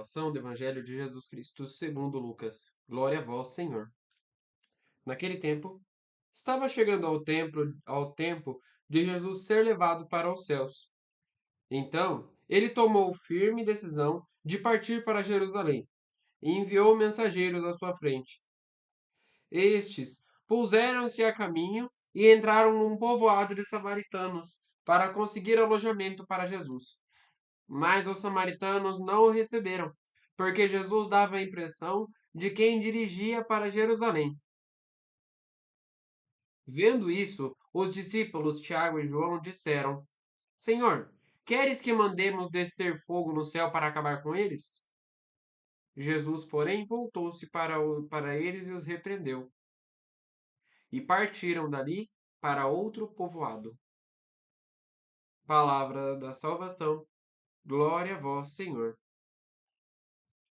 proclamação do Evangelho de Jesus Cristo segundo Lucas. Glória a vós, Senhor. Naquele tempo, estava chegando ao tempo de Jesus ser levado para os céus. Então, ele tomou firme decisão de partir para Jerusalém e enviou mensageiros à sua frente. Estes puseram-se a caminho e entraram num povoado de samaritanos para conseguir alojamento para Jesus. Mas os samaritanos não o receberam, porque Jesus dava a impressão de quem dirigia para Jerusalém. Vendo isso, os discípulos Tiago e João disseram: Senhor, queres que mandemos descer fogo no céu para acabar com eles? Jesus, porém, voltou-se para eles e os repreendeu. E partiram dali para outro povoado. Palavra da salvação. Glória a vós, Senhor.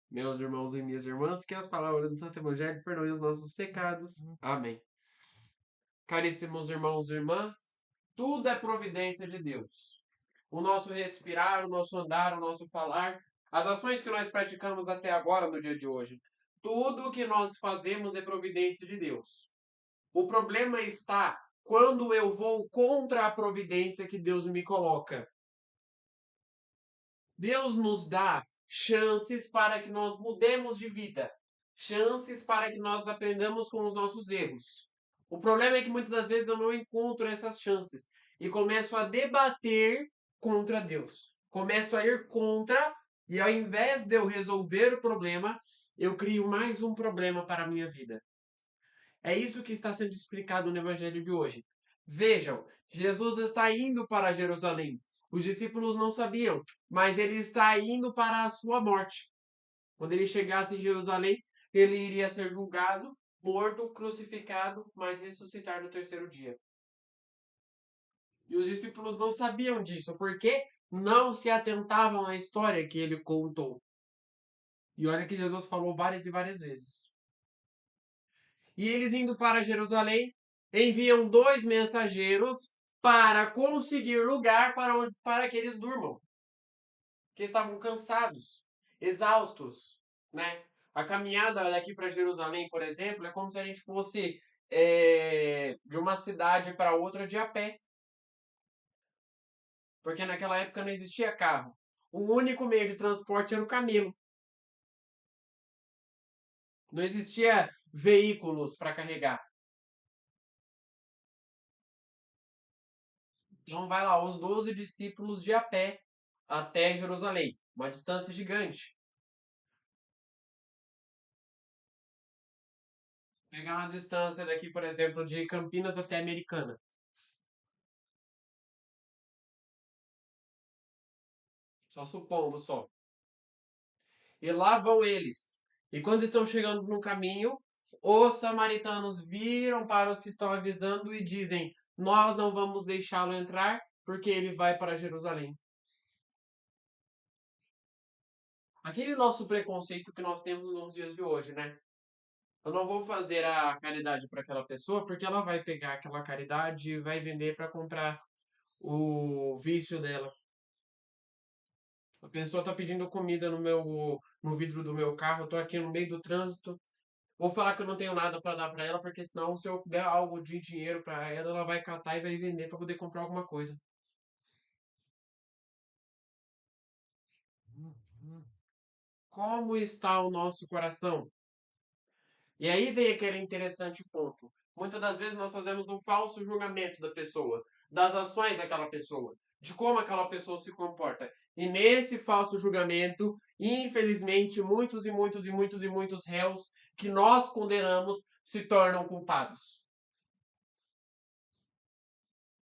Meus irmãos e minhas irmãs, que as palavras do Santo Evangelho perdoem os nossos pecados. Amém. Caríssimos irmãos e irmãs, tudo é providência de Deus. O nosso respirar, o nosso andar, o nosso falar, as ações que nós praticamos até agora no dia de hoje, tudo o que nós fazemos é providência de Deus. O problema está quando eu vou contra a providência que Deus me coloca. Deus nos dá chances para que nós mudemos de vida, chances para que nós aprendamos com os nossos erros. O problema é que muitas das vezes eu não encontro essas chances e começo a debater contra Deus. Começo a ir contra e ao invés de eu resolver o problema, eu crio mais um problema para a minha vida. É isso que está sendo explicado no Evangelho de hoje. Vejam, Jesus está indo para Jerusalém. Os discípulos não sabiam, mas ele está indo para a sua morte. Quando ele chegasse em Jerusalém, ele iria ser julgado, morto, crucificado, mas ressuscitar no terceiro dia. E os discípulos não sabiam disso, porque não se atentavam à história que ele contou. E olha que Jesus falou várias e várias vezes. E eles indo para Jerusalém, enviam 2 mensageiros para conseguir lugar para que eles durmam. Que estavam cansados, exaustos, né? A caminhada daqui para Jerusalém, por exemplo, é como se a gente fosse de uma cidade para outra de a pé. Porque naquela época não existia carro. O único meio de transporte era o camelo. Não existia veículos para carregar. Então vai lá, os 12 discípulos de a pé até Jerusalém. Uma distância gigante. Pegar uma distância daqui, por exemplo, de Campinas até Americana. Só supondo só. E lá vão eles. E quando estão chegando no caminho, os samaritanos viram para os que estão avisando e dizem: Nós não vamos deixá-lo entrar porque ele vai para Jerusalém. Aquele nosso preconceito que nós temos nos dias de hoje, né? Eu não vou fazer a caridade para aquela pessoa porque ela vai pegar aquela caridade e vai vender para comprar o vício dela. A pessoa tá pedindo comida no vidro do meu carro, eu tô aqui no meio do trânsito. Vou falar que eu não tenho nada para dar para ela, porque senão se eu der algo de dinheiro para ela, ela vai catar e vai vender para poder comprar alguma coisa. Como está o nosso coração? E aí vem aquele interessante ponto. Muitas das vezes nós fazemos um falso julgamento da pessoa, das ações daquela pessoa, de como aquela pessoa se comporta. E nesse falso julgamento, infelizmente, muitos e muitos e muitos e muitos réus que nós condenamos se tornam culpados.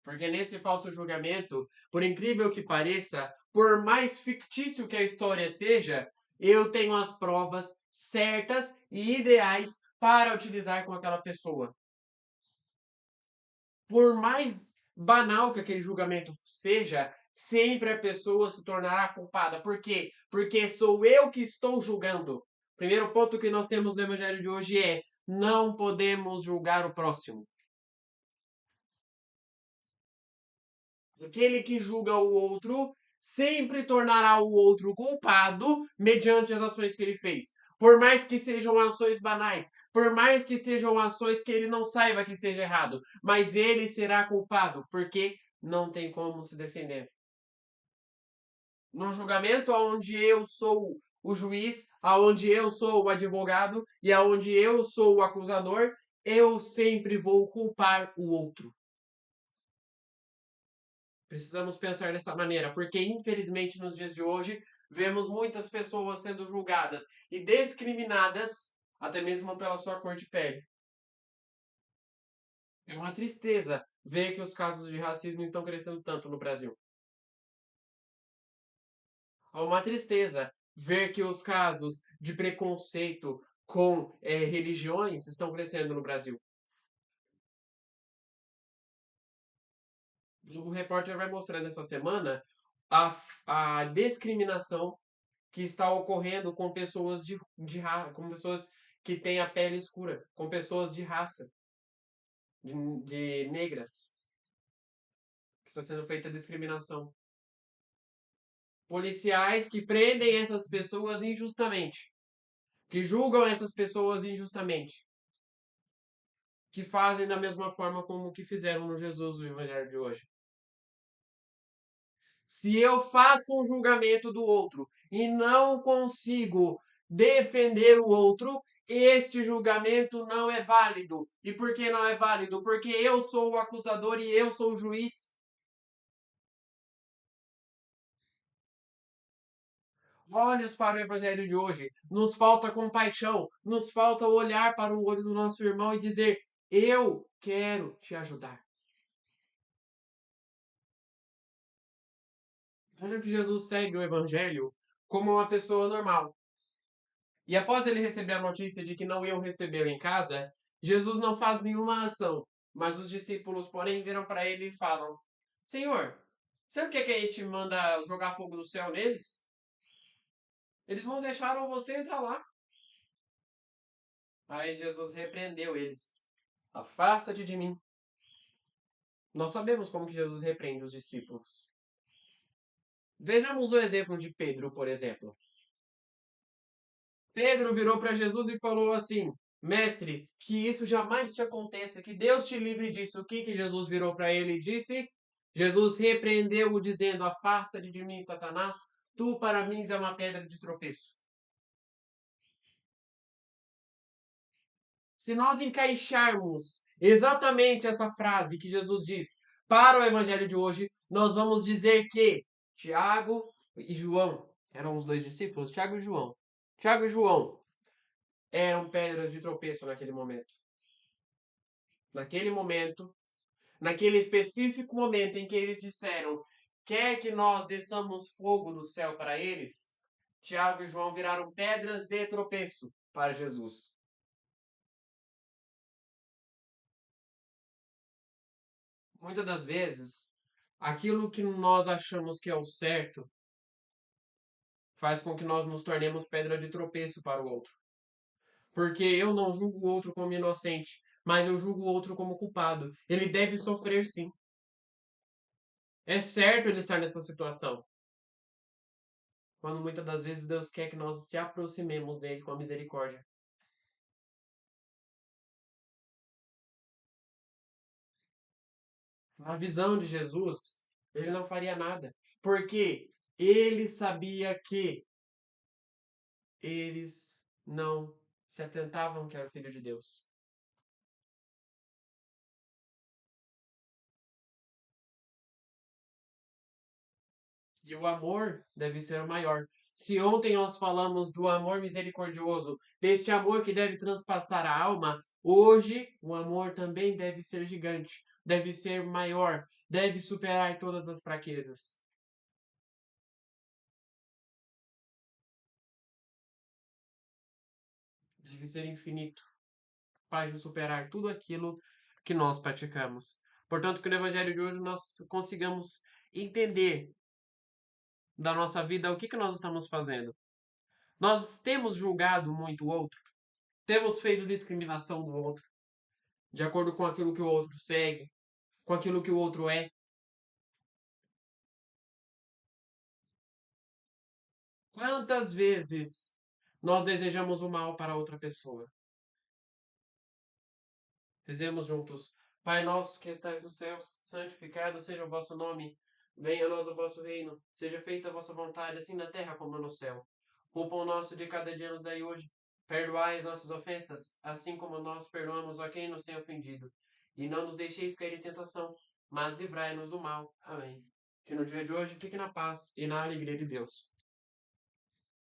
Porque nesse falso julgamento, por incrível que pareça, por mais fictício que a história seja, eu tenho as provas certas e ideais para utilizar com aquela pessoa. Por mais banal que aquele julgamento seja, sempre a pessoa se tornará culpada. Por quê? Porque sou eu que estou julgando. O primeiro ponto que nós temos no Evangelho de hoje é: não podemos julgar o próximo. Aquele que julga o outro sempre tornará o outro culpado mediante as ações que ele fez. Por mais que sejam ações banais, por mais que sejam ações que ele não saiba que esteja errado, mas ele será culpado, porque não tem como se defender. Num julgamento onde eu sou o juiz, aonde eu sou o advogado e aonde eu sou o acusador, eu sempre vou culpar o outro. Precisamos pensar dessa maneira, porque infelizmente nos dias de hoje vemos muitas pessoas sendo julgadas e discriminadas até mesmo pela sua cor de pele. É uma tristeza ver que os casos de racismo estão crescendo tanto no Brasil. É uma tristeza ver que os casos de preconceito com religiões estão crescendo no Brasil. O Globo Repórter vai mostrar nessa semana a discriminação que está ocorrendo com pessoas com pessoas que têm a pele escura, com pessoas de raça, de negras, que está sendo feita discriminação. Policiais que prendem essas pessoas injustamente, que julgam essas pessoas injustamente, que fazem da mesma forma como que fizeram no Jesus do Evangelho de hoje. Se eu faço um julgamento do outro e não consigo defender o outro, este julgamento não é válido. E por que não é válido? Porque eu sou o acusador e eu sou o juiz. Olhos para o Evangelho de hoje. Nos falta compaixão, nos falta olhar para o olho do nosso irmão e dizer: eu quero te ajudar. Veja que Jesus segue o Evangelho como uma pessoa normal. E após ele receber a notícia de que não iam recebê-lo em casa, Jesus não faz nenhuma ação. Mas os discípulos, porém, viram para ele e falam: Senhor, sabe o que é que a gente manda jogar fogo do céu neles? Eles não deixaram você entrar lá. Aí Jesus repreendeu eles: Afasta-te de mim. Nós sabemos como que Jesus repreende os discípulos. Vejamos o exemplo de Pedro, por exemplo. Pedro virou para Jesus e falou assim: Mestre, que isso jamais te aconteça, que Deus te livre disso. O que Jesus virou para ele e disse? Jesus repreendeu-o, dizendo: Afasta-te de mim, Satanás, tu para mim és uma pedra de tropeço. Se nós encaixarmos exatamente essa frase que Jesus diz para o evangelho de hoje, nós vamos dizer que Tiago e João eram os dois discípulos, Tiago e João. Tiago e João eram pedras de tropeço naquele momento. Naquele momento, naquele específico momento em que eles disseram: Quer que nós desçamos fogo do céu para eles? Tiago e João viraram pedras de tropeço para Jesus. Muitas das vezes, aquilo que nós achamos que é o certo faz com que nós nos tornemos pedra de tropeço para o outro. Porque eu não julgo o outro como inocente, mas eu julgo o outro como culpado. Ele deve sofrer sim. É certo ele estar nessa situação. Quando muitas das vezes Deus quer que nós se aproximemos dele com a misericórdia. Na visão de Jesus, ele não faria nada, porque ele sabia que eles não se atentavam que era o Filho de Deus. E o amor deve ser o maior. Se ontem nós falamos do amor misericordioso, deste amor que deve transpassar a alma, hoje o amor também deve ser gigante, deve ser maior, deve superar todas as fraquezas. Deve ser infinito, capaz de superar tudo aquilo que nós praticamos. Portanto, que no Evangelho de hoje nós consigamos entender da nossa vida o que nós estamos fazendo. Nós temos julgado muito o outro, temos feito discriminação do outro, de acordo com aquilo que o outro segue, com aquilo que o outro é. Quantas vezes nós desejamos o mal para outra pessoa? Dizemos juntos: Pai nosso que estais nos céus, santificado seja o vosso nome. Venha a nós o vosso reino. Seja feita a vossa vontade, assim na terra como no céu. O pão nosso de cada dia nos dai hoje. Perdoai as nossas ofensas, assim como nós perdoamos a quem nos tem ofendido. E não nos deixeis cair em tentação, mas livrai-nos do mal. Amém. Que no dia de hoje fique na paz e na alegria de Deus.